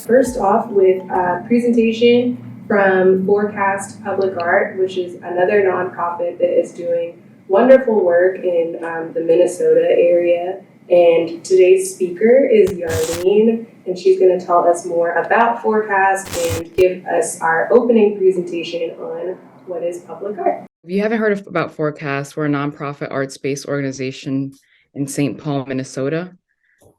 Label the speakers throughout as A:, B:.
A: first off with a presentation from Forecast Public Art, which is another nonprofit that is doing wonderful work in the Minnesota area. And today's speaker is Yarlene, and she's going to tell us more about Forecast and give us our opening presentation on what is public art.
B: If you haven't heard about Forecast, we're a nonprofit arts-based organization in St. Paul, Minnesota.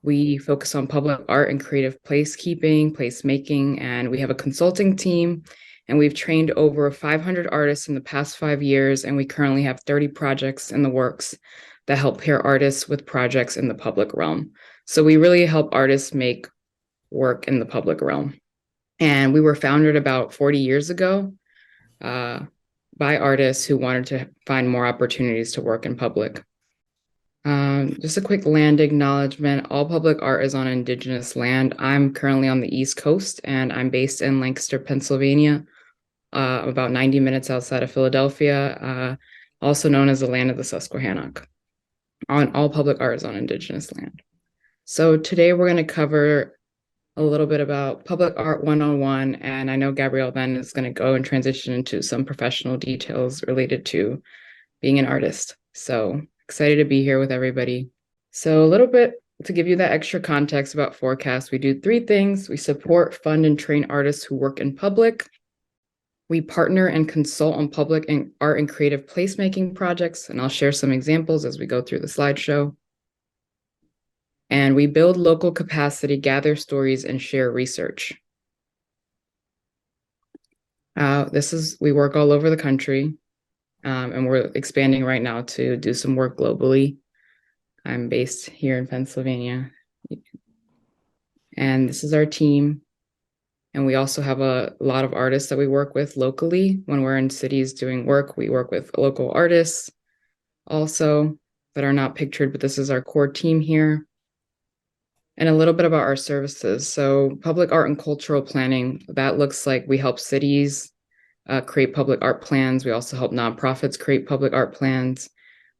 B: We focus on public art and creative placekeeping, placemaking, and we have a consulting team, and we've trained over 500 artists in the past 5 years, and we currently have 30 projects in the works that help pair artists with projects in the public realm. So we really help artists make work in the public realm. And we were founded about 40 years ago by artists who wanted to find more opportunities to work in public. Just a quick land acknowledgement. All public art is on Indigenous land. I'm currently on the East Coast, and I'm based in Lancaster, Pennsylvania, about 90 minutes outside of Philadelphia, also known as the land of the Susquehannock. All public art is on Indigenous land. So today we're going to cover a little bit about Public Art 101, and I know Gabrielle then is going to go and transition into some professional details related to being an artist. So excited to be here with everybody. So a little bit to give you that extra context about Forecast, we do 3 things. We support, fund, and train artists who work in public. We partner and consult on public and art and creative placemaking projects, and I'll share some examples as we go through the slideshow. And we build local capacity, gather stories, and share research. We work all over the country, and we're expanding right now to do some work globally. I'm based here in Pennsylvania. And this is our team. And we also have a lot of artists that we work with locally. When we're in cities doing work, we work with local artists also that are not pictured, but this is our core team here. And a little bit about our services. So public art and cultural planning, that looks like we help cities create public art plans. We also help nonprofits create public art plans.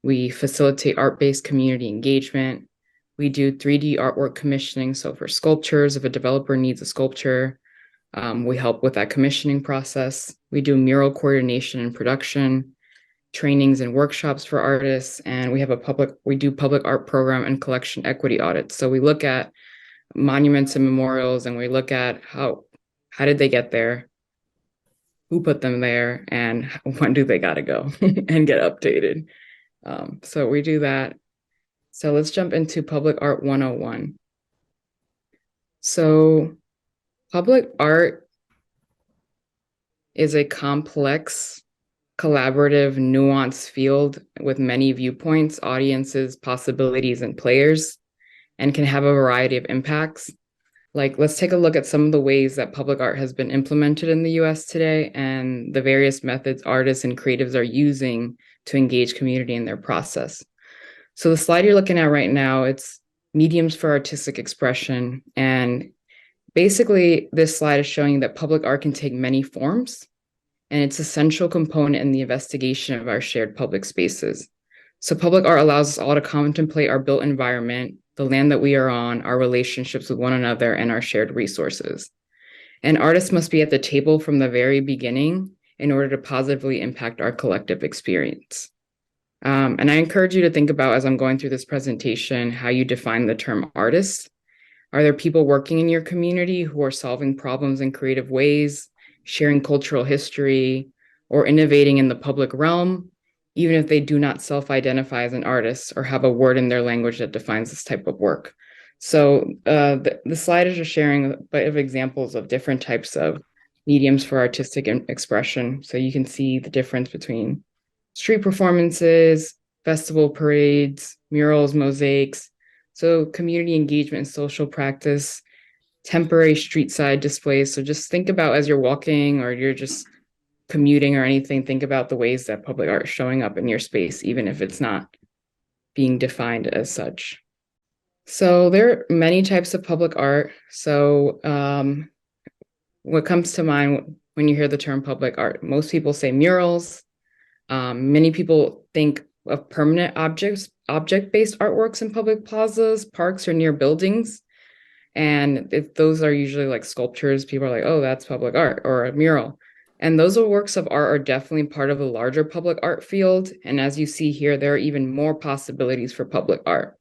B: We facilitate art-based community engagement. We do 3D artwork commissioning. So for sculptures, if a developer needs a sculpture, we help with that commissioning process. We do mural coordination and production, trainings and workshops for artists, and we do public art program and collection equity audits. So we look at monuments and memorials, and we look at how did they get there, who put them there, and when do they gotta go and get updated. So we do that. So let's jump into Public Art 101. So public art is a complex, collaborative, nuanced field with many viewpoints, audiences, possibilities, and players, and can have a variety of impacts. Like, let's take a look at some of the ways that public art has been implemented in the US today and the various methods artists and creatives are using to engage community in their process. So the slide you're looking at right now, it's mediums for artistic expression. And basically, this slide is showing that public art can take many forms, and it's an essential component in the investigation of our shared public spaces. So public art allows us all to contemplate our built environment, the land that we are on, our relationships with one another, and our shared resources. And artists must be at the table from the very beginning in order to positively impact our collective experience. And I encourage you to think about, as I'm going through this presentation, how you define the term artist. Are there people working in your community who are solving problems in creative ways, sharing cultural history, or innovating in the public realm, even if they do not self-identify as an artist or have a word in their language that defines this type of work? So the slide is just sharing a bit of examples of different types of mediums for artistic expression. So you can see the difference between street performances, festival parades, murals, mosaics, so community engagement and social practice, temporary street side displays. So just think about, as you're walking or you're just commuting or anything, think about the ways that public art is showing up in your space, even if it's not being defined as such. So there are many types of public art. So what comes to mind when you hear the term public art? Most people say murals. Many people think of permanent object-based artworks in public plazas, parks, or near buildings. And those are usually like sculptures. People are like, oh, that's public art or a mural. And those works of art are definitely part of a larger public art field. And as you see here, there are even more possibilities for public art.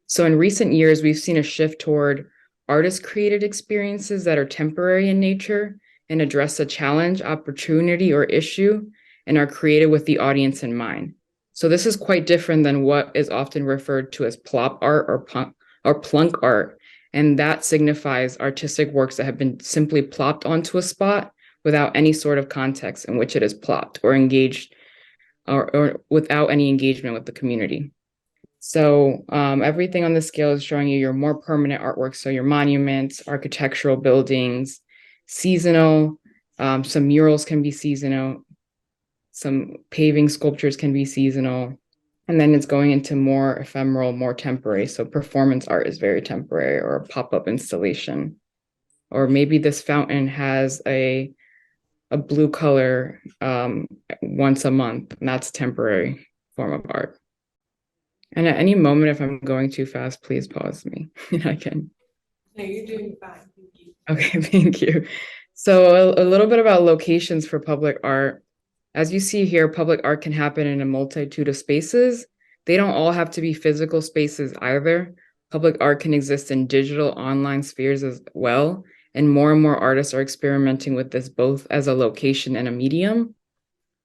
B: So in recent years, we've seen a shift toward artist-created experiences that are temporary in nature and address a challenge, opportunity, or issue and are created with the audience in mind. So this is quite different than what is often referred to as plop art or plunk art, and that signifies artistic works that have been simply plopped onto a spot without any sort of context in which it is plopped or engaged or without any engagement with the community. So everything on the scale is showing you your more permanent artwork. So your monuments, architectural buildings, seasonal, some murals can be seasonal, some paving sculptures can be seasonal. And then it's going into more ephemeral, more temporary. So performance art is very temporary, or a pop-up installation. Or maybe this fountain has a blue color once a month, and that's temporary form of art. And at any moment, if I'm going too fast, please pause me. I can.
A: No, you're doing fine. Thank you.
B: Okay, thank you. So a little bit about locations for public art. As you see here, public art can happen in a multitude of spaces. They don't all have to be physical spaces either. Public art can exist in digital online spheres as well. And more artists are experimenting with this both as a location and a medium.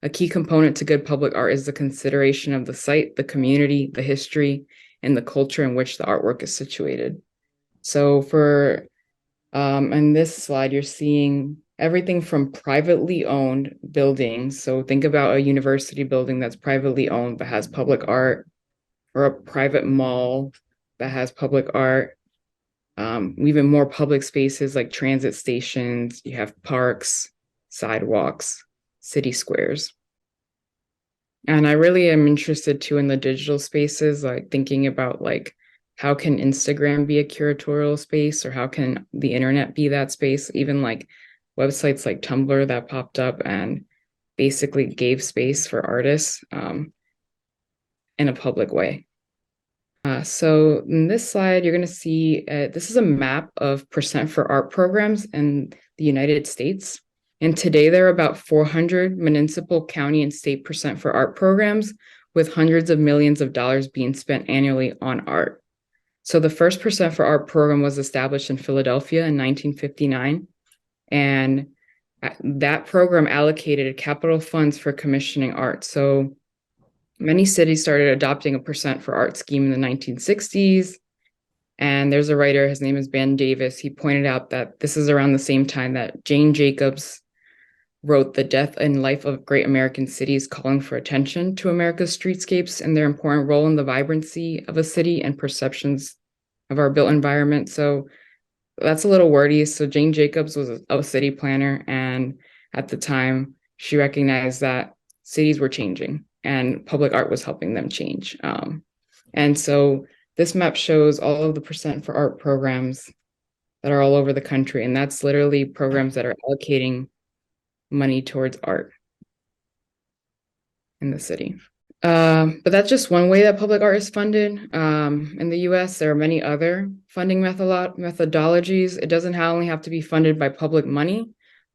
B: A key component to good public art is the consideration of the site, the community, the history, and the culture in which the artwork is situated. So for in this slide, you're seeing everything from privately owned buildings. So think about a university building that's privately owned but has public art, or a private mall that has public art. Even more public spaces like transit stations, you have parks, sidewalks, city squares. And I really am interested too in the digital spaces, like thinking about like how can Instagram be a curatorial space, or how can the internet be that space? Even like websites like Tumblr that popped up and basically gave space for artists in a public way. So in this slide, you're going to see this is a map of percent for art programs in the United States. And today there are about 400 municipal, county, and state percent for art programs, with hundreds of millions of dollars being spent annually on art. So the first percent for art program was established in Philadelphia in 1959. And that program allocated capital funds for commissioning art. So many cities started adopting a percent for art scheme in the 1960s. And there's a writer, his name is Ben Davis. He pointed out that this is around the same time that Jane Jacobs wrote The Death and Life of Great American Cities, calling for attention to America's streetscapes and their important role in the vibrancy of a city and perceptions of our built environment. So that's a little wordy. So Jane Jacobs was a city planner, and at the time, she recognized that cities were changing and public art was helping them change. And so this map shows all of the percent for art programs that are all over the country, and that's literally programs that are allocating money towards art in the city. But that's just one way that public art is funded. In the US, there are many other funding methodologies. It doesn't only have to be funded by public money.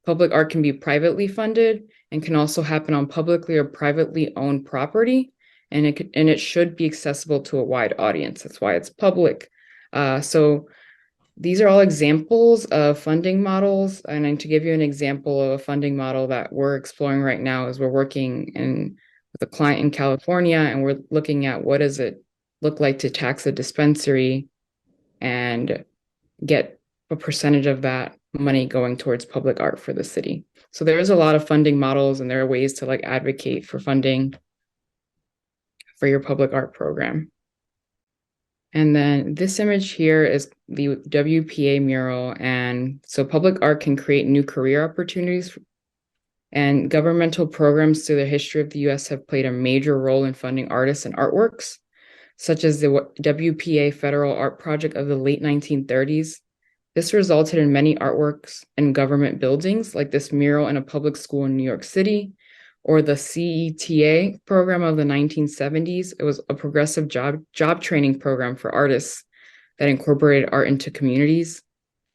B: Public art can be privately funded and can also happen on publicly or privately owned property. And it should be accessible to a wide audience. That's why it's public. So these are all examples of funding models. And to give you an example of a funding model that we're exploring right now is we're working with a client in California, and we're looking at what does it look like to tax a dispensary and get a percentage of that money going towards public art for the city. So there is a lot of funding models, and there are ways to like advocate for funding for your public art program. And then this image here is the WPA mural. And so public art can create new career opportunities, and governmental programs through the history of the US have played a major role in funding artists and artworks, such as the WPA Federal Art Project of the late 1930s. This resulted in many artworks in government buildings, like this mural in a public school in New York City, or the CETA program of the 1970s. It was a progressive job training program for artists that incorporated art into communities.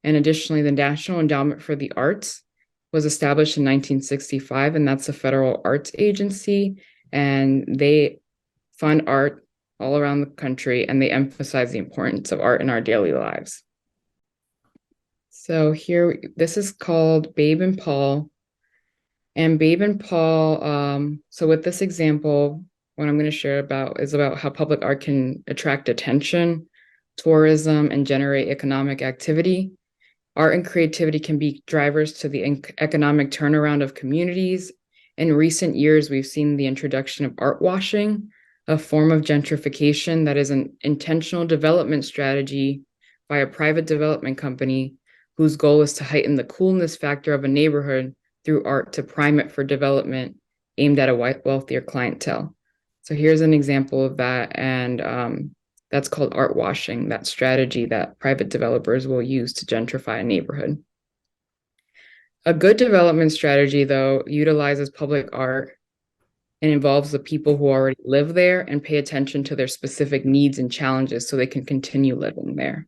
B: And additionally, the National Endowment for the Arts was established in 1965, and that's a federal arts agency. And they fund art all around the country, and they emphasize the importance of art in our daily lives. So here, this is called Babe and Paul. And Babe and Paul, so with this example, what I'm going to share about is about how public art can attract attention, tourism, and generate economic activity. Art and creativity can be drivers to the economic turnaround of communities. In recent years, we've seen the introduction of art washing, a form of gentrification that is an intentional development strategy by a private development company whose goal is to heighten the coolness factor of a neighborhood through art to prime it for development aimed at a wealthier clientele. So here's an example of that. And that's called art washing, that strategy that private developers will use to gentrify a neighborhood. A good development strategy, though, utilizes public art and involves the people who already live there and pay attention to their specific needs and challenges so they can continue living there.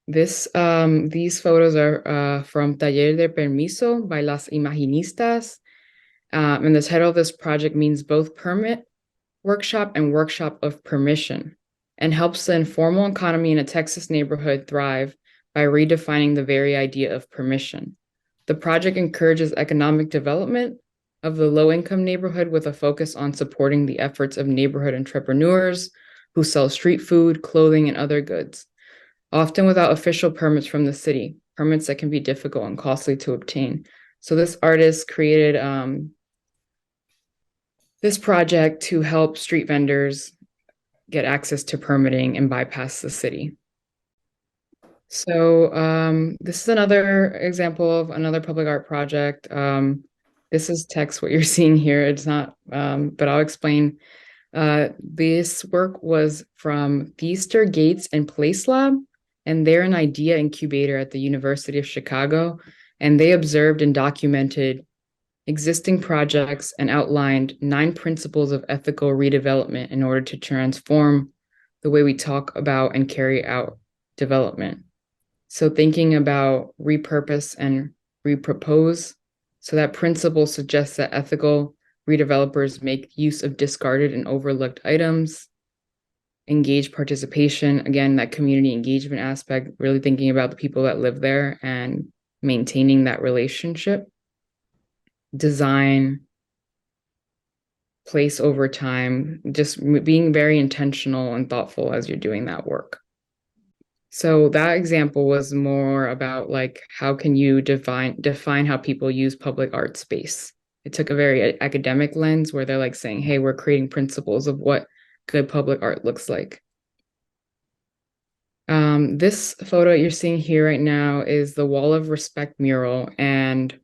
B: These photos are from Taller de Permiso by Las Imaginistas. And the title of this project means both permit workshop and workshop of permission, and helps the informal economy in a Texas neighborhood thrive by redefining the very idea of permission. The project encourages economic development of the low-income neighborhood with a focus on supporting the efforts of neighborhood entrepreneurs who sell street food, clothing, and other goods, often without official permits from the city, permits that can be difficult and costly to obtain. So this artist created this project to help street vendors get access to permitting and bypass the city. So this is another example of another public art project. This is text, what you're seeing here. It's not, but I'll explain. This work was from Feaster, Gates, and Place Lab, and they're an idea incubator at the University of Chicago. And they observed and documented existing projects and outlined 9 principles of ethical redevelopment in order to transform the way we talk about and carry out development. So thinking about repurpose and repropose. So that principle suggests that ethical redevelopers make use of discarded and overlooked items, engage participation, again, that community engagement aspect, really thinking about the people that live there and maintaining that relationship. Design, place over time, just being very intentional and thoughtful as you're doing that work. So that example was more about like, how can you define how people use public art space? It took a very academic lens where they're like saying, hey, we're creating principles of what good public art looks like. This photo you're seeing here right now is the Wall of Respect mural, and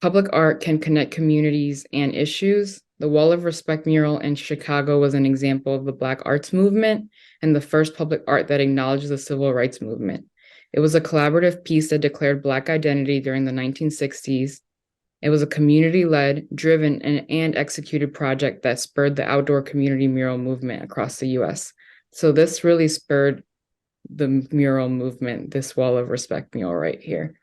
B: public art can connect communities and issues. The Wall of Respect mural in Chicago was an example of the Black arts movement and the first public art that acknowledged the civil rights movement. It was a collaborative piece that declared Black identity during the 1960s. It was a community-led, driven, and executed project that spurred the outdoor community mural movement across the US. So this really spurred the mural movement, this Wall of Respect mural right here.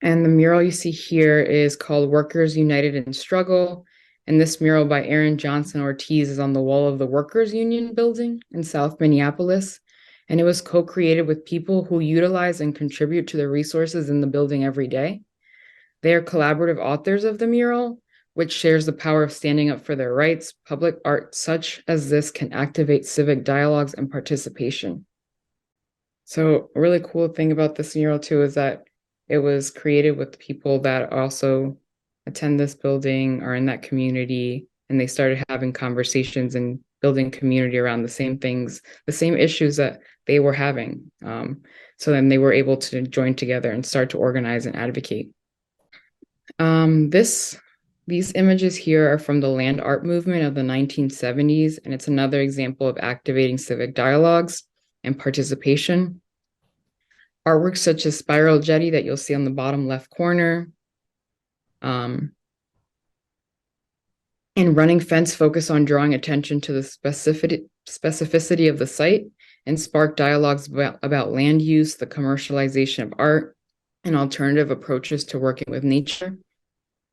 B: And the mural you see here is called Workers United in Struggle. And this mural by Aaron Johnson Ortiz is on the wall of the Workers Union building in South Minneapolis. And it was co-created with people who utilize and contribute to the resources in the building every day. They are collaborative authors of the mural, which shares the power of standing up for their rights. Public art such as this can activate civic dialogues and participation. So a really cool thing about this mural too is that it was created with people that also attend this building or in that community, and they started having conversations and building community around the same things, the same issues that they were having. So then they were able to join together and start to organize and advocate. These images here are from the land art movement of the 1970s, and it's another example of activating civic dialogues and participation. Artwork such as Spiral Jetty that you'll see on the bottom left corner, and Running Fence focus on drawing attention to the specificity of the site and spark dialogues about land use, the commercialization of art, and alternative approaches to working with nature.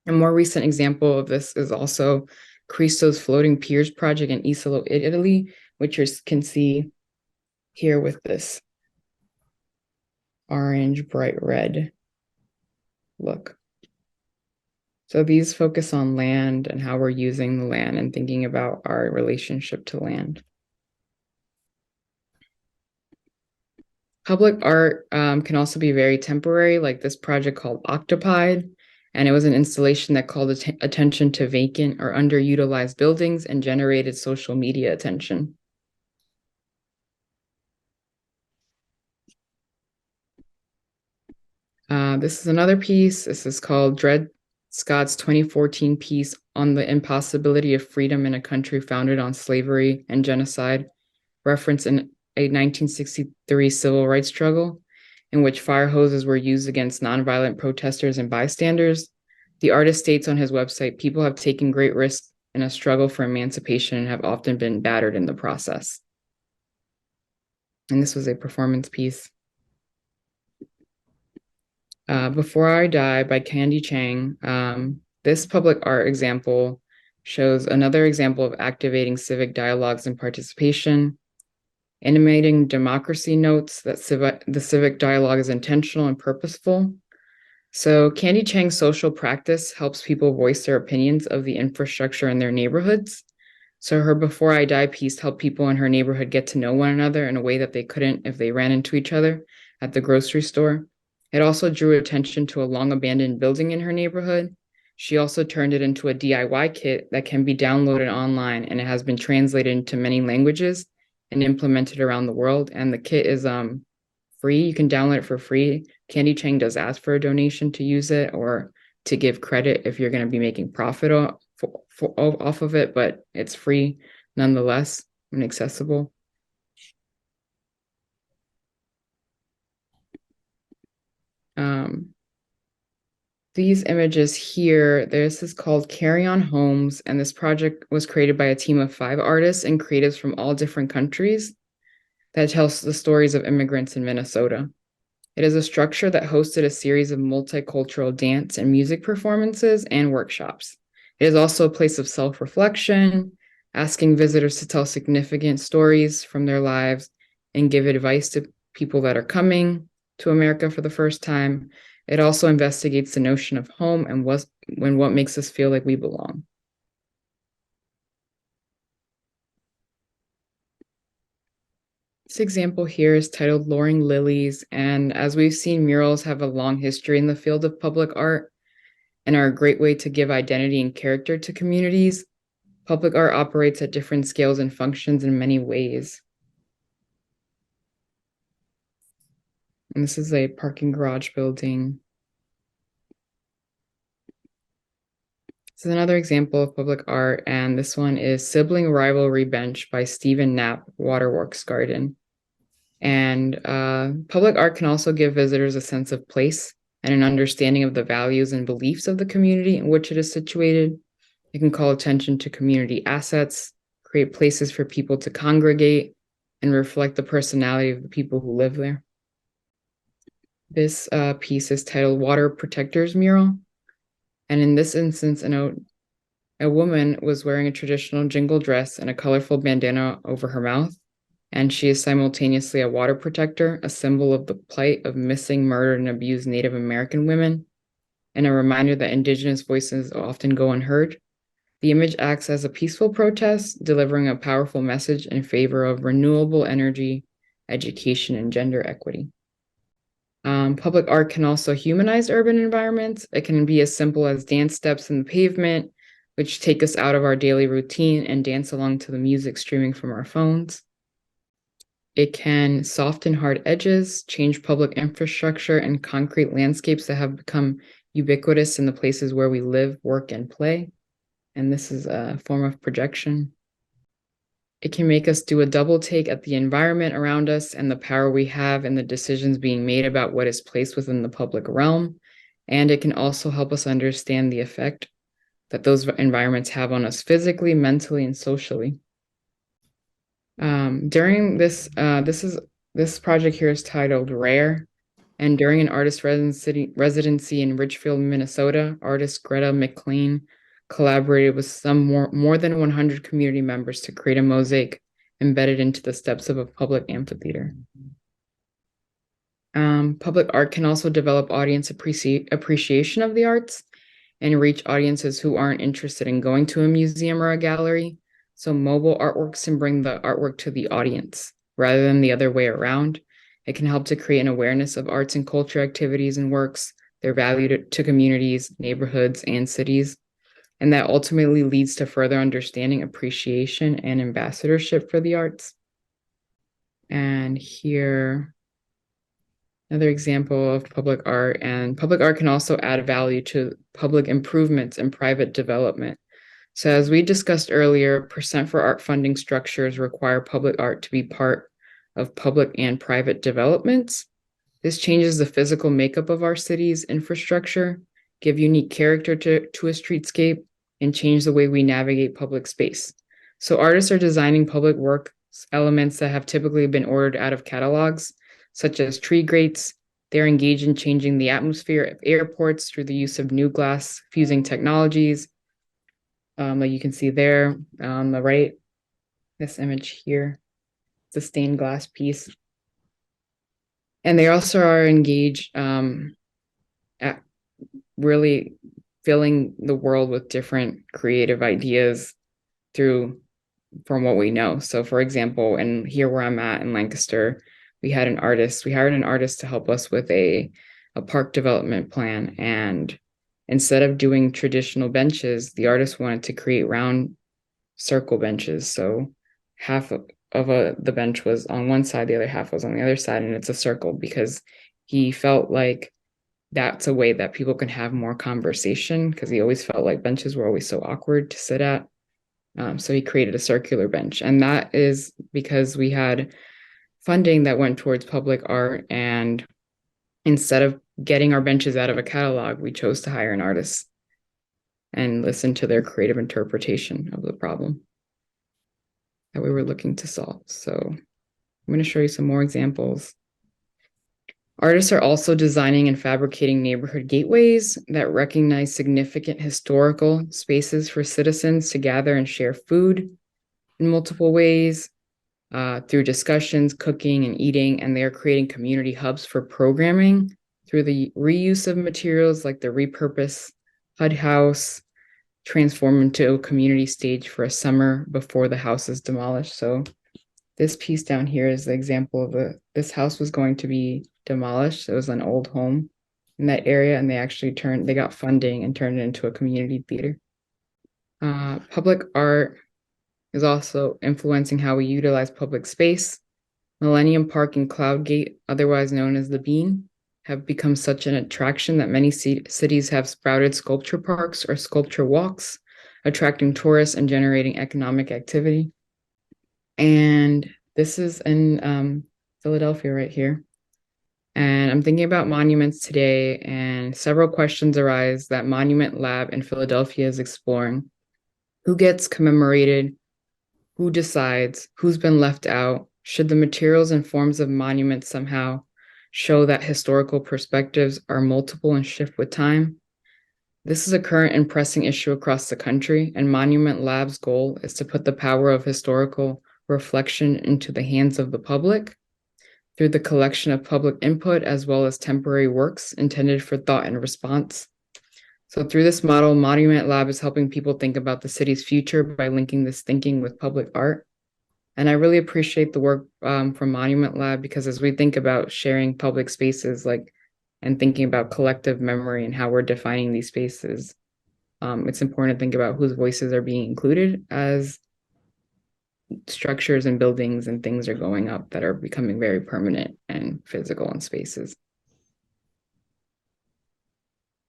B: A more recent example of this is also Cristo's Floating Piers project in Isolo, Italy, which you can see here with this orange, bright red look. So these focus on land and how we're using the land and thinking about our relationship to land. Public art can also be very temporary, like this project called Octopied, and it was an installation that called attention to vacant or underutilized buildings and generated social media attention. This is another piece. This is called Dred Scott's 2014 piece on the impossibility of freedom in a country founded on slavery and genocide, reference in a 1963 civil rights struggle in which fire hoses were used against nonviolent protesters and bystanders. The artist states on his website, people have taken great risks in a struggle for emancipation and have often been battered in the process. And this was a performance piece. Before I Die by Candy Chang. This public art example shows another example of activating civic dialogues and participation. Animating democracy notes that the civic dialogue is intentional and purposeful. So Candy Chang's social practice helps people voice their opinions of the infrastructure in their neighborhoods. So her Before I Die piece helped people in her neighborhood get to know one another in a way that they couldn't if they ran into each other at the grocery store. It also drew attention to a long abandoned building in her neighborhood. She also turned it into a DIY kit that can be downloaded online, and it has been translated into many languages and implemented around the world. And the kit is free. You can download it for free. Candy Chang does ask for a donation to use it or to give credit if you're going to be making profit off of it, but it's free nonetheless and accessible. These images here, this is called Carry On Homes, and this project was created by a team of 5 artists and creatives from all different countries that tells the stories of immigrants in Minnesota. It is a structure that hosted a series of multicultural dance and music performances and workshops. It is also a place of self-reflection, asking visitors to tell significant stories from their lives and give advice to people that are coming to America for the first time. It also investigates the notion of home and what makes us feel like we belong. This example here is titled Luring Lilies, and as we've seen, murals have a long history in the field of public art and are a great way to give identity and character to communities. Public art operates at different scales and functions in many ways. And this is a parking garage building. This is another example of public art, and this one is Sibling Rivalry Bench by Stephen Knapp, Waterworks Garden. And public art can also give visitors a sense of place and an understanding of the values and beliefs of the community in which it is situated. It can call attention to community assets, create places for people to congregate, and reflect the personality of the people who live there. This piece is titled Water Protectors Mural. And in this instance, a woman was wearing a traditional jingle dress and a colorful bandana over her mouth. And she is simultaneously a water protector, a symbol of the plight of missing, murdered, and abused Native American women, and a reminder that Indigenous voices often go unheard. The image acts as a peaceful protest, delivering a powerful message in favor of renewable energy, education, and gender equity. Public art can also humanize urban environments. It can be as simple as dance steps in the pavement, which take us out of our daily routine and dance along to the music streaming from our phones. It can soften hard edges, change public infrastructure and concrete landscapes that have become ubiquitous in the places where we live, work, and play. And this is a form of projection. It can make us do a double take at the environment around us and the power we have in the decisions being made about what is placed within the public realm. And it can also help us understand the effect that those environments have on us physically, mentally, and socially. During this project here is titled Rare, and during an artist residency in Ridgefield, Minnesota, artist Greta McLean collaborated with some more than 100 community members to create a mosaic embedded into the steps of a public amphitheater. Public art can also develop audience appreciation of the arts and reach audiences who aren't interested in going to a museum or a gallery. So mobile artworks can bring the artwork to the audience rather than the other way around. It can help to create an awareness of arts and culture activities and works, their value to communities, neighborhoods, and cities. And that ultimately leads to further understanding, appreciation, and ambassadorship for the arts. And here, another example of public art, and public art can also add value to public improvements and private development. So as we discussed earlier, percent for art funding structures require public art to be part of public and private developments. This changes the physical makeup of our city's infrastructure, give unique character to a streetscape, and change the way we navigate public space. So artists are designing public works elements that have typically been ordered out of catalogs, such as tree grates. They're engaged in changing the atmosphere of airports through the use of new glass fusing technologies. Like you can see there on the right, this image here, it's a stained glass piece. And they also are engaged at really filling the world with different creative ideas from what we know. So for example, and here where I'm at in Lancaster, we hired an artist to help us with a park development plan. And instead of doing traditional benches, the artist wanted to create round circle benches. So half of the bench was on one side, the other half was on the other side, and it's a circle because he felt like that's a way that people can have more conversation, because he always felt like benches were always so awkward to sit at. So he created a circular bench, and that is because we had funding that went towards public art, and instead of getting our benches out of a catalog, we chose to hire an artist and listen to their creative interpretation of the problem that we were looking to solve. So I'm going to show you some more examples. Artists are also designing and fabricating neighborhood gateways that recognize significant historical spaces for citizens to gather and share food in multiple ways, through discussions, cooking, and eating. And they are creating community hubs for programming through the reuse of materials, like the repurpose HUD house, transform into a community stage for a summer before the house is demolished. So this piece down here is the example of this house was going to be demolished. It was an old home in that area, and they got funding and turned it into a community theater. Public art is also influencing how we utilize public space. Millennium Park and Cloud Gate, otherwise known as the Bean, have become such an attraction that many cities have sprouted sculpture parks or sculpture walks, attracting tourists and generating economic activity. And this is in Philadelphia right here. And I'm thinking about monuments today, and several questions arise that Monument Lab in Philadelphia is exploring. Who gets commemorated? Who decides? Who's been left out? Should the materials and forms of monuments somehow show that historical perspectives are multiple and shift with time? This is a current and pressing issue across the country, and Monument Lab's goal is to put the power of historical reflection into the hands of the public through the collection of public input, as well as temporary works intended for thought and response. So through this model, Monument Lab is helping people think about the city's future by linking this thinking with public art. And I really appreciate the work from Monument Lab, because as we think about sharing public spaces, and thinking about collective memory and how we're defining these spaces, it's important to think about whose voices are being included as structures and buildings and things are going up that are becoming very permanent and physical in spaces.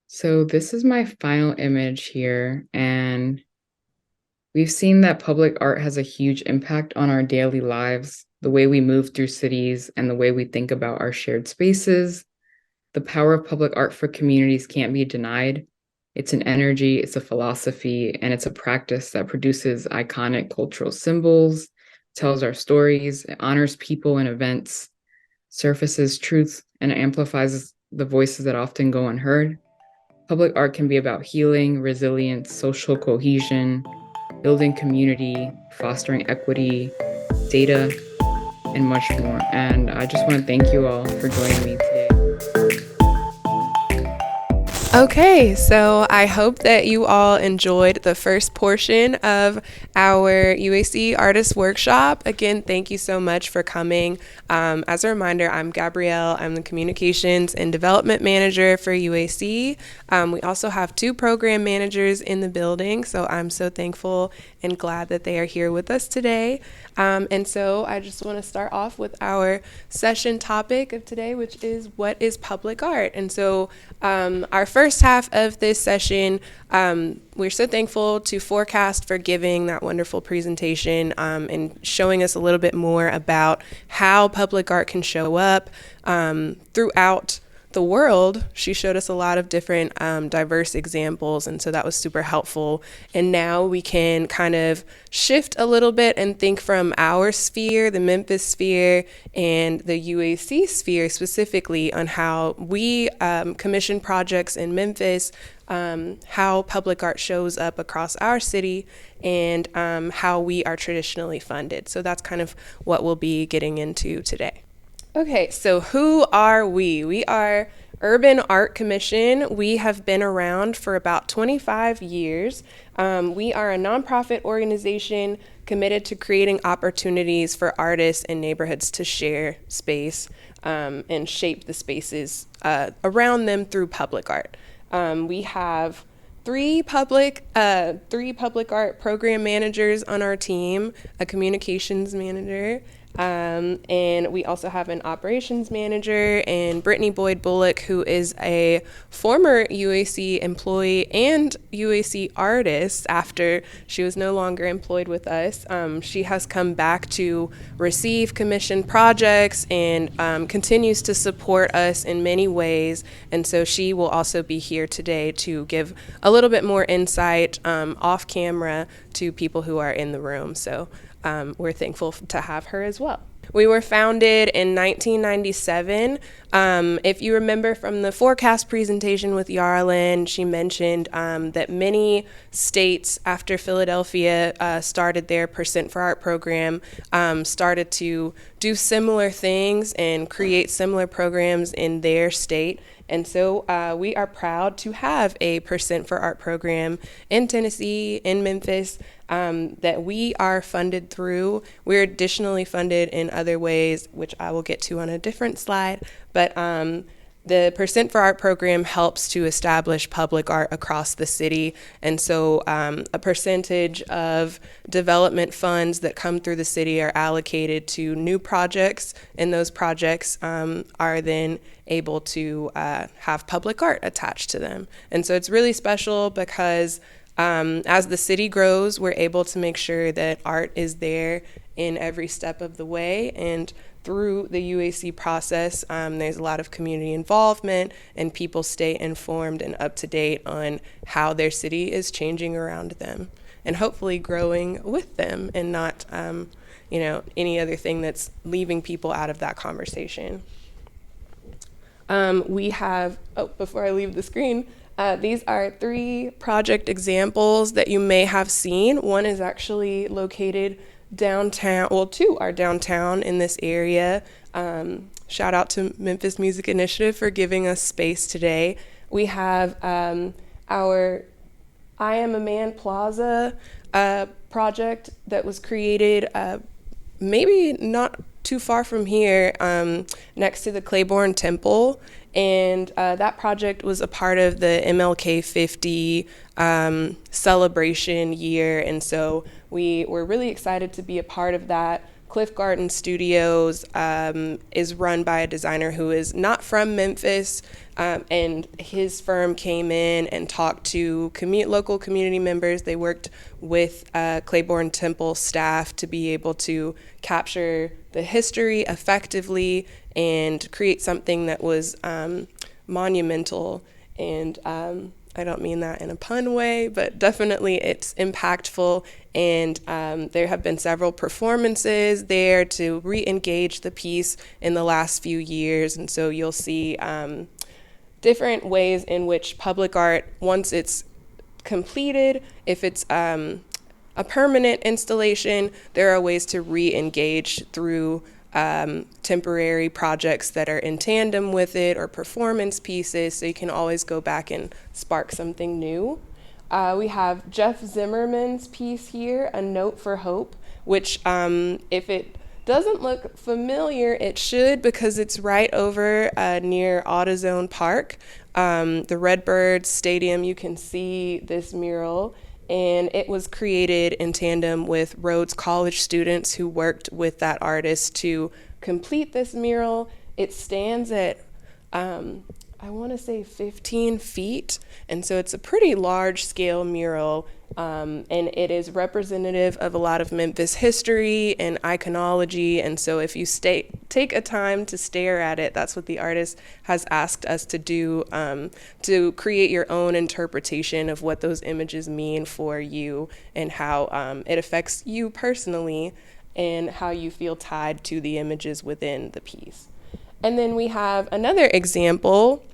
B: So this is my final image here, and we've seen that public art has a huge impact on our daily lives, the way we move through cities, and the way we think about our shared spaces. The power of public art for communities can't be denied. It's an energy, it's a philosophy, and it's a practice that produces iconic cultural symbols, tells our stories, it honors people and events, surfaces truth, and amplifies the voices that often go unheard. Public art can be about healing, resilience, social cohesion, building community, fostering equity, data, and much more. And I just want to thank you all for joining me today.
C: Okay, so I hope that you all enjoyed the first portion of our UAC Artist Workshop. Again, thank you so much for coming. As a reminder, I'm Gabrielle. I'm the Communications and Development Manager for UAC. We also have 2 program managers in the building, so I'm so thankful and glad that they are here with us today. And so I just want to start off with our session topic of today, which is what is public art? And so our first half of this session, we're so thankful to Forecast for giving that wonderful presentation and showing us a little bit more about how public art can show up throughout the world. She showed us a lot of different diverse examples, and so that was super helpful. And now we can kind of shift a little bit and think from our sphere, the Memphis sphere, and the UAC sphere specifically on how we commission projects in Memphis, how public art shows up across our city, and how we are traditionally funded. So that's kind of what we'll be getting into today. Okay, so who are we? We are Urban Art Commission. We have been around for about 25 years. We are a nonprofit organization committed to creating opportunities for artists and neighborhoods to share space and shape the spaces around them through public art. We have three public art program managers on our team, a communications manager, and we also have an operations manager, and Brittany Boyd Bullock, who is a former UAC employee and UAC artist after she was no longer employed with us. She has come back to receive commissioned projects and continues to support us in many ways. And so she will also be here today to give a little bit more insight off camera to people who are in the room. So we're thankful to have her as well. We were founded in 1997. If you remember from the Forecast presentation with Yarlin, she mentioned that many states after Philadelphia started their Percent for Art program started to do similar things and create similar programs in their state. And so we are proud to have a Percent for Art program in Tennessee, in Memphis, that we are funded through. We're additionally funded in other ways, which I will get to on a different slide. But the Percent for Art program helps to establish public art across the city. And so a percentage of development funds that come through the city are allocated to new projects, and those projects are then able to have public art attached to them. And so it's really special because as the city grows, we're able to make sure that art is there in every step of the way. And through the UAC process, there's a lot of community involvement, and people stay informed and up to date on how their city is changing around them and hopefully growing with them, and not any other thing that's leaving people out of that conversation. We have, before I leave the screen, these are 3 project examples that you may have seen. One is actually located downtown, well, 2 are downtown in this area. Shout out to Memphis Music Initiative for giving us space today. We have our I Am a Man Plaza project that was created maybe not too far from here, next to the Claiborne Temple. And that project was a part of the MLK 50 celebration year. And so we were really excited to be a part of that. Cliff Garden Studios is run by a designer who is not from Memphis, and his firm came in and talked to local community members. They worked with Claiborne Temple staff to be able to capture the history effectively and create something that was monumental And I don't mean that in a pun way, but definitely it's impactful. And there have been several performances there to re-engage the piece in the last few years. And so you'll see different ways in which public art, once it's completed, if it's a permanent installation, there are ways to re-engage through temporary projects that are in tandem with it or performance pieces, so you can always go back and spark something new. We have Jeff Zimmerman's piece here, A Note for Hope, which if it doesn't look familiar, it should, because it's right over near AutoZone Park. The Redbirds Stadium, you can see this mural, and it was created in tandem with Rhodes College students who worked with that artist to complete this mural. It stands at, I want to say 15 feet, and so it's a pretty large scale mural, and it is representative of a lot of Memphis history and iconology. And so if you take a time to stare at it, that's what the artist has asked us to do, to create your own interpretation of what those images mean for you and how it affects you personally and how you feel tied to the images within the piece. And then we have another example,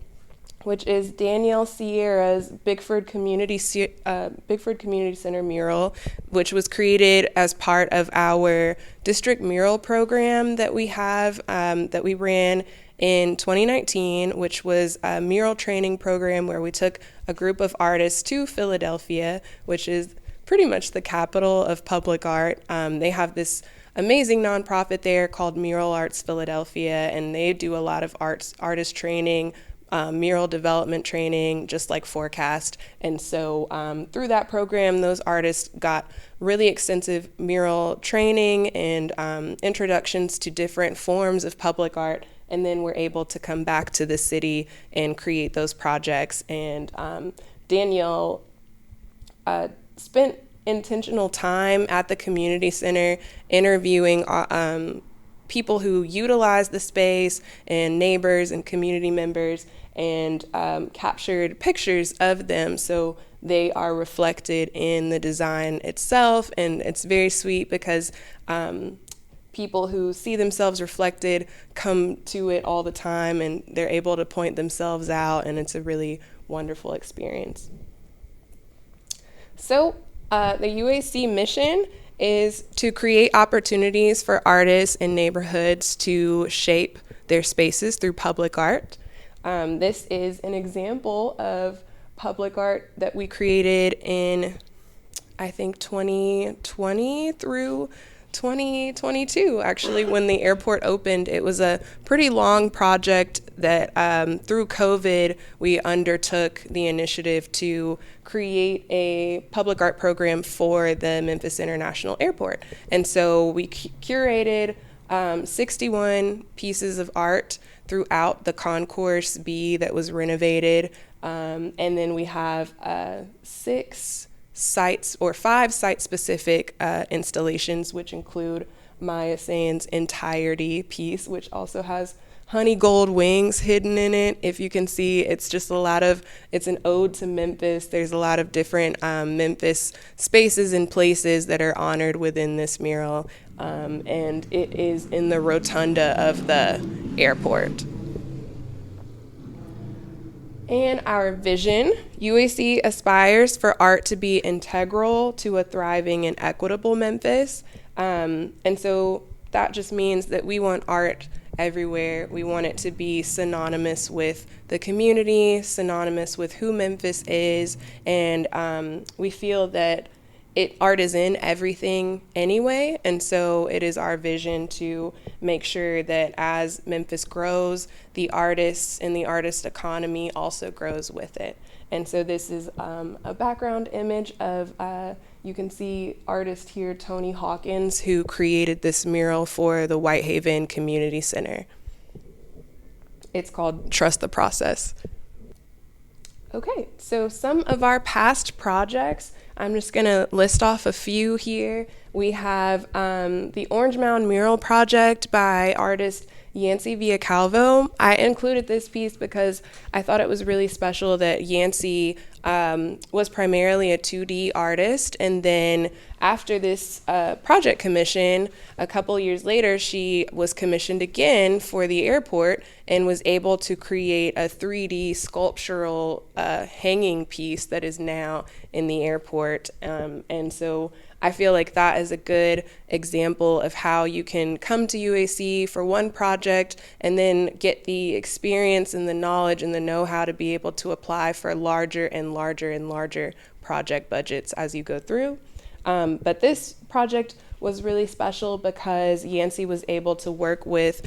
C: which is Danielle Sierra's Bickford Community Center mural, which was created as part of our district mural program that we have, that we ran in 2019, which was a mural training program where we took a group of artists to Philadelphia, which is pretty much the capital of public art. They have this amazing nonprofit there called Mural Arts Philadelphia, and they do a lot of artist training, mural development training, just like Forecast. And so through that program, those artists got really extensive mural training and introductions to different forms of public art, and then were able to come back to the city and create those projects. And Danielle spent intentional time at the community center interviewing people who utilize the space and neighbors and community members, and captured pictures of them so they are reflected in the design itself. And it's very sweet because people who see themselves reflected come to it all the time, and they're able to point themselves out, and it's a really wonderful experience. So the UAC mission is to create opportunities for artists and neighborhoods to shape their spaces through public art. This is an example of public art that we created in, I think, 2020 through 2022, actually, when the airport opened. It was a pretty long project that through COVID, we undertook the initiative to create a public art program for the Memphis International Airport. And so we curated 61 pieces of art throughout the Concourse B that was renovated. And then we have 6 sites or 5 site-specific installations, which include Maya Sain's entirety piece, which also has honey gold wings hidden in it. If you can see, it's just it's an ode to Memphis. There's a lot of different Memphis spaces and places that are honored within this mural. And it is in the rotunda of the airport. And our vision, UAC aspires for art to be integral to a thriving and equitable Memphis. And so that just means that we want art everywhere. We want it to be synonymous with the community, synonymous with who Memphis is, and we feel that art is in everything anyway, and so it is our vision to make sure that as Memphis grows, the artists and the artist economy also grows with it. And so this is a background image of, you can see artist here, Tony Hawkins, who created this mural for the Whitehaven Community Center. It's called Trust the Process. Okay, so some of our past projects, I'm just gonna list off a few here. We have the Orange Mound Mural Project by artist Yancey Villacalvo. I included this piece because I thought it was really special that Yancey was primarily a 2D artist, and then after this project commission, a couple years later, she was commissioned again for the airport and was able to create a 3D sculptural hanging piece that is now in the airport. And so I feel like that is a good example of how you can come to UAC for one project and then get the experience and the knowledge and the know-how to be able to apply for larger and larger and larger project budgets as you go through. But this project was really special because Yancey was able to work with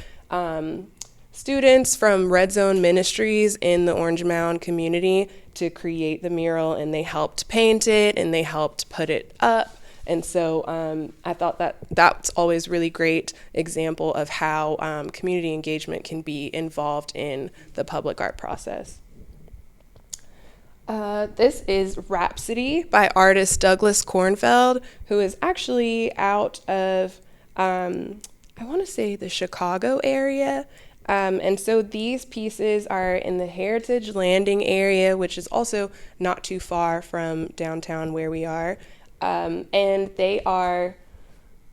C: students from Red Zone Ministries in the Orange Mound community to create the mural, and they helped paint it and they helped put it up. And so I thought that that's always really great example of how community engagement can be involved in the public art process. This is Rhapsody by artist Douglas Kornfeld, who is actually out of, I want to say, the Chicago area. And so these pieces are in the Heritage Landing area, which is also not too far from downtown where we are. And they are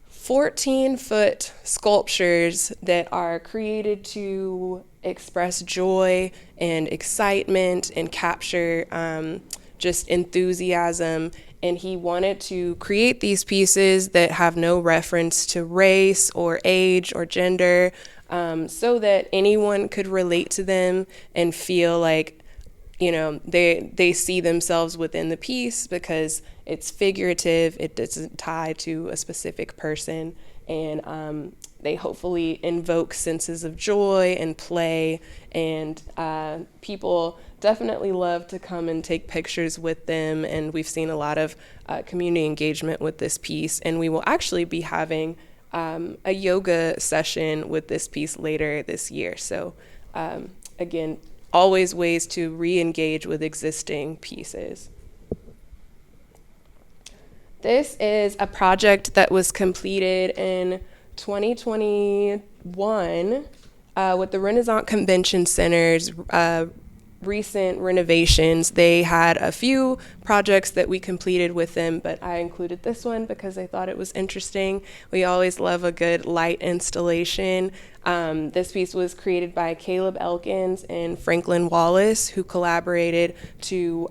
C: 14-foot sculptures that are created to express joy and excitement and capture just enthusiasm. And he wanted to create these pieces that have no reference to race or age or gender, so that anyone could relate to them and feel like, you know, they see themselves within the piece because it's figurative, it doesn't tie to a specific person, and they hopefully invoke senses of joy and play, and people definitely love to come and take pictures with them, and we've seen a lot of community engagement with this piece, and we will actually be having a yoga session with this piece later this year. So again, always ways to re-engage with existing pieces. This is a project that was completed in 2021 with the Renaissance Convention Center's recent renovations. They had a few projects that we completed with them, but I included this one because I thought it was interesting. We always love a good light installation. This piece was created by Caleb Elkins and Franklin Wallace, who collaborated to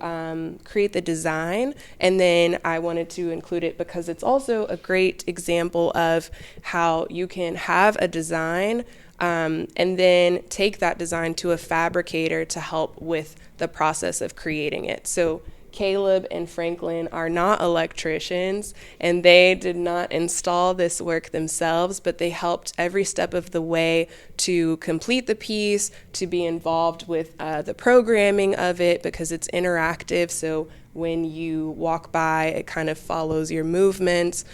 C: create the design. And then I wanted to include it because it's also a great example of how you can have a design and then take that design to a fabricator to help with the process of creating it. So Caleb and Franklin are not electricians, and they did not install this work themselves, but they helped every step of the way to complete the piece, to be involved with the programming of it because it's interactive. So when you walk by, it kind of follows your movements.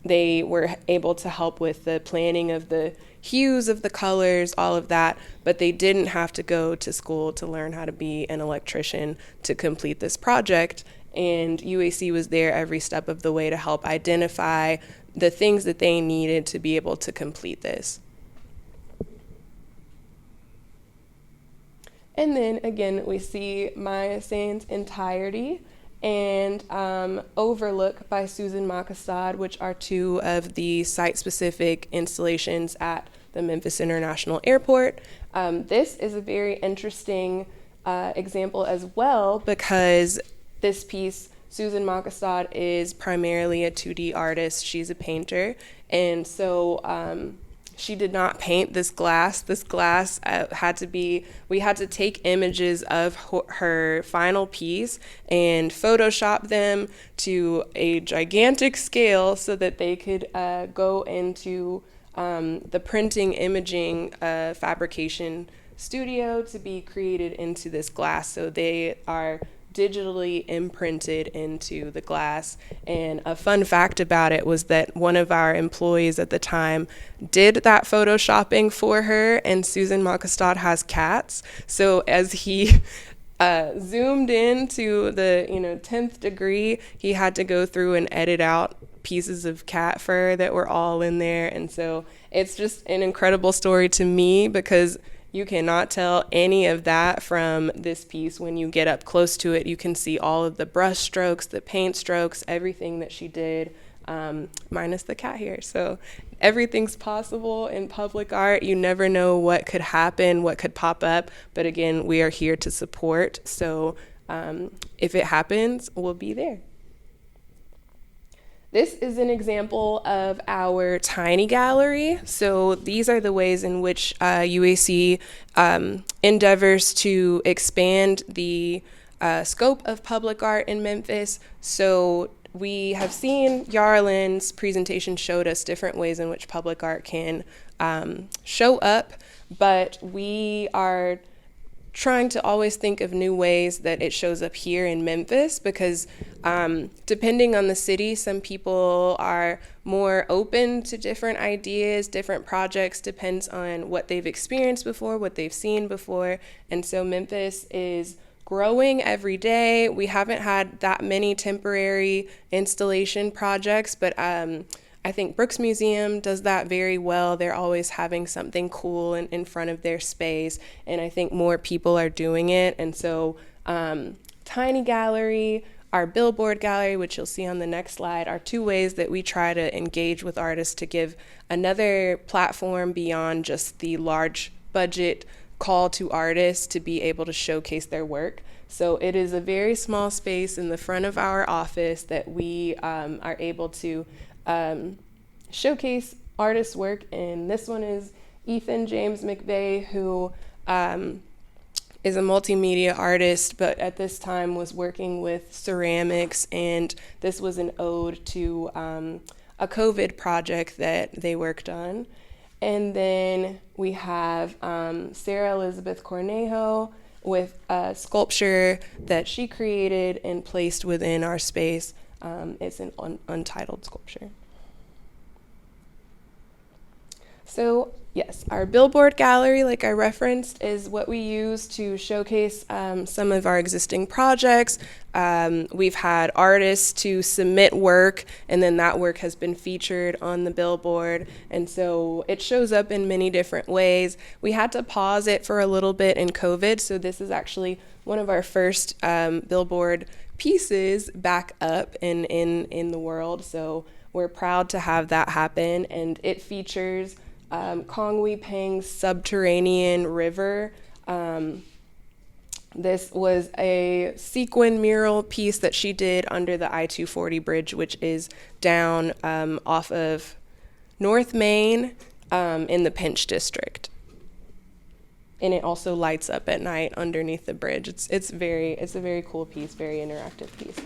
C: They were able to help with the planning of the hues of the colors, all of that, but they didn't have to go to school to learn how to be an electrician to complete this project. And UAC was there every step of the way to help identify the things that they needed to be able to complete this. And then again, we see Maya Sands' Entirety and Overlook by Susan Makasad, which are two of the site-specific installations at the Memphis International Airport. This is a very interesting example as well because this piece, Susan Makasad is primarily a 2D artist. She's a painter, and so she did not paint this glass. This glass we had to take images of her final piece and Photoshop them to a gigantic scale so that they could go into the printing imaging fabrication studio to be created into this glass. So they are digitally imprinted into the glass. And a fun fact about it was that one of our employees at the time did that photoshopping for her, and Susan Makastad has cats. So as he zoomed in to the 10th degree, he had to go through and edit out pieces of cat fur that were all in there. And so it's just an incredible story to me, because you cannot tell any of that from this piece. When you get up close to it, you can see all of the brush strokes, the paint strokes, everything that she did, minus the cat hair. So everything's possible in public art. You never know what could happen, what could pop up. But again, we are here to support. So if it happens, we'll be there. This is an example of our tiny gallery. So these are the ways in which UAC endeavors to expand the scope of public art in Memphis. So we have seen Yarlin's presentation showed us different ways in which public art can show up, but we are trying to always think of new ways that it shows up here in Memphis, because depending on the city, some people are more open to different ideas, different projects, depends on what they've experienced before, what they've seen before. And so Memphis is growing every day. We haven't had that many temporary installation projects, but I think Brooks Museum does that very well. They're always having something cool in front of their space, and I think more people are doing it. And so Tiny Gallery, our Billboard Gallery, which you'll see on the next slide, are two ways that we try to engage with artists to give another platform beyond just the large budget call to artists to be able to showcase their work. So it is a very small space in the front of our office that we are able to showcase artists' work. And this one is Ethan James McVeigh, who is a multimedia artist, but at this time was working with ceramics, and this was an ode to a COVID project that they worked on. And then we have Sarah Elizabeth Cornejo with a sculpture that she created and placed within our space. It's an untitled sculpture. So yes, our Billboard Gallery, like I referenced, is what we use to showcase some of our existing projects. We've had artists to submit work, and then that work has been featured on the billboard. And so it shows up in many different ways. We had to pause it for a little bit in COVID, so this is actually one of our first billboard pieces back up in the world. So we're proud to have that happen, and it features Kong Wee Peng's Subterranean River. This was a sequin mural piece that she did under the I-240 bridge, which is down off of North Main in the Pinch District. And it also lights up at night underneath the bridge. It's a very cool piece, very interactive piece.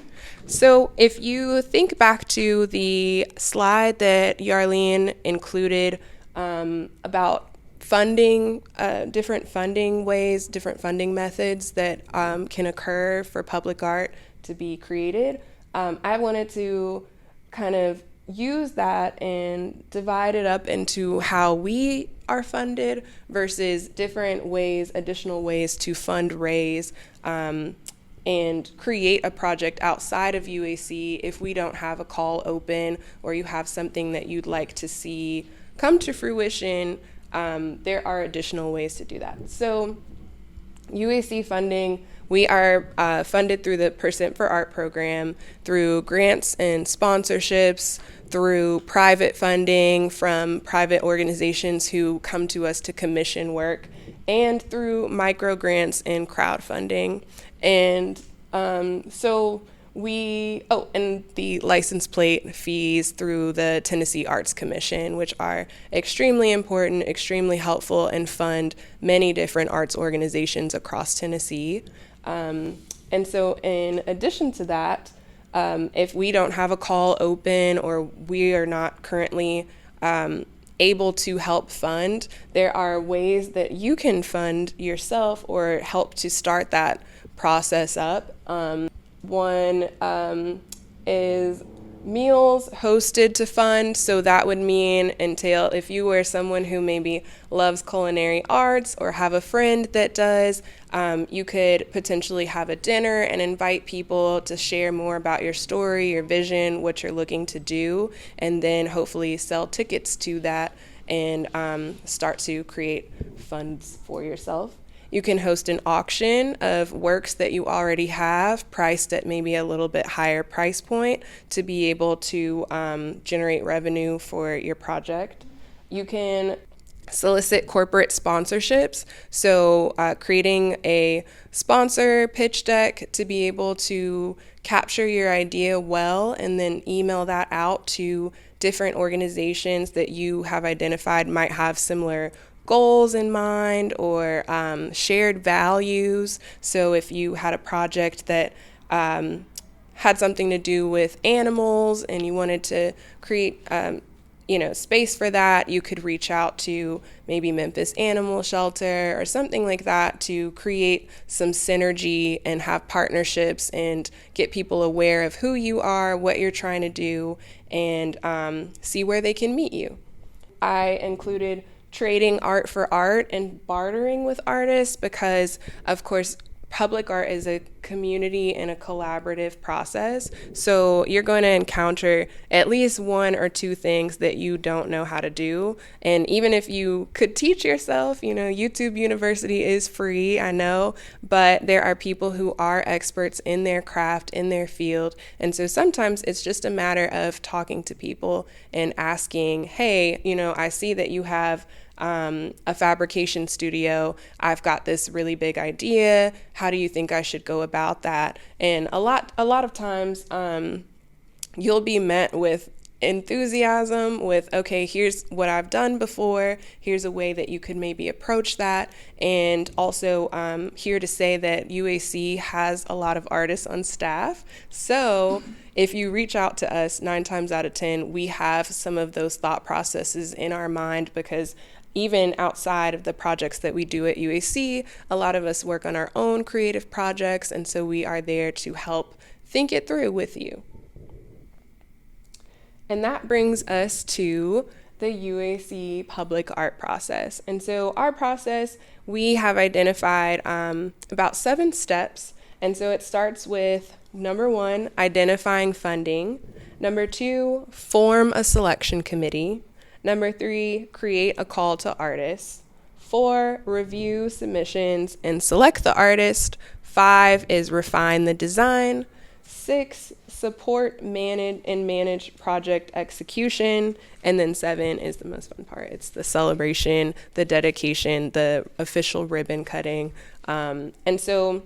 C: So if you think back to the slide that Yarlene included about funding, different funding ways, different funding methods that can occur for public art to be created, I wanted to kind of use that and divide it up into how we are funded versus different ways, additional ways to fundraise and create a project outside of UAC if we don't have a call open or you have something that you'd like to see come to fruition. There are additional ways to do that. So UAC funding, we are funded through the Percent for Art program, through grants and sponsorships, through private funding from private organizations who come to us to commission work, and through micro grants and crowdfunding. And and the license plate fees through the Tennessee Arts Commission, which are extremely important, extremely helpful, and fund many different arts organizations across Tennessee. And so in addition to that, if we don't have a call open or we are not currently able to help fund, there are ways that you can fund yourself or help to start that process up. One is meals hosted to fund. So that would entail if you were someone who maybe loves culinary arts or have a friend that does, you could potentially have a dinner and invite people to share more about your story, your vision, what you're looking to do, and then hopefully sell tickets to that and start to create funds for yourself. You can host an auction of works that you already have, priced at maybe a little bit higher price point to be able to generate revenue for your project. You can solicit corporate sponsorships, so creating a sponsor pitch deck to be able to capture your idea well and then email that out to different organizations that you have identified might have similar goals in mind or shared values. So if you had a project that had something to do with animals and you wanted to create space for that, you could reach out to maybe Memphis Animal Shelter or something like that to create some synergy and have partnerships and get people aware of who you are, what you're trying to do, and see where they can meet you. I included trading art for art and bartering with artists because, of course, public art is a community and a collaborative process. So you're going to encounter at least one or two things that you don't know how to do. And even if you could teach yourself, YouTube University is free, I know, but there are people who are experts in their craft, in their field. And so sometimes it's just a matter of talking to people and asking, hey, I see that you have a fabrication studio. I've got this really big idea. How do you think I should go about that? And a lot of times, you'll be met with enthusiasm with, okay, here's what I've done before. Here's a way that you could maybe approach that. And also here to say that UAC has a lot of artists on staff. So if you reach out to us 9 times out of 10, we have some of those thought processes in our mind because even outside of the projects that we do at UAC, a lot of us work on our own creative projects, and so we are there to help think it through with you. And that brings us to the UAC public art process. And so our process, we have identified about 7 steps. And so it starts with, number 1, identifying funding. Number 2, form a selection committee. Number 3, create a call to artists. 4, review submissions and select the artist. 5 is refine the design. 6, support, manage project execution. And then 7 is the most fun part. It's the celebration, the dedication, the official ribbon cutting. And so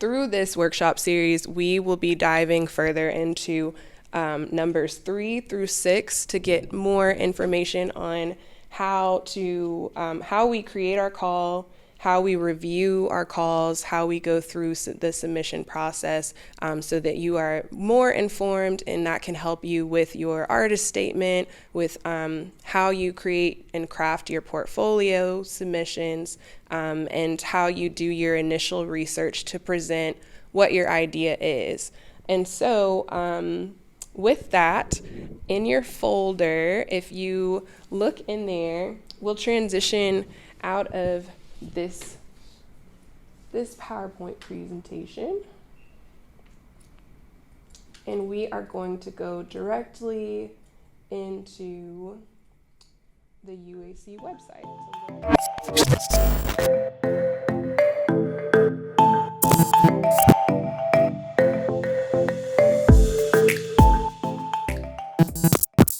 C: through this workshop series, we will be diving further into numbers 3 through 6 to get more information on how we create our call, how we review our calls, how we go through the submission process, so that you are more informed, and that can help you with your artist statement, with how you create and craft your portfolio submissions, and how you do your initial research to present what your idea is. And so with that, in your folder, if you look in there, we'll transition out of this PowerPoint presentation, and we are going to go directly into the UAC website.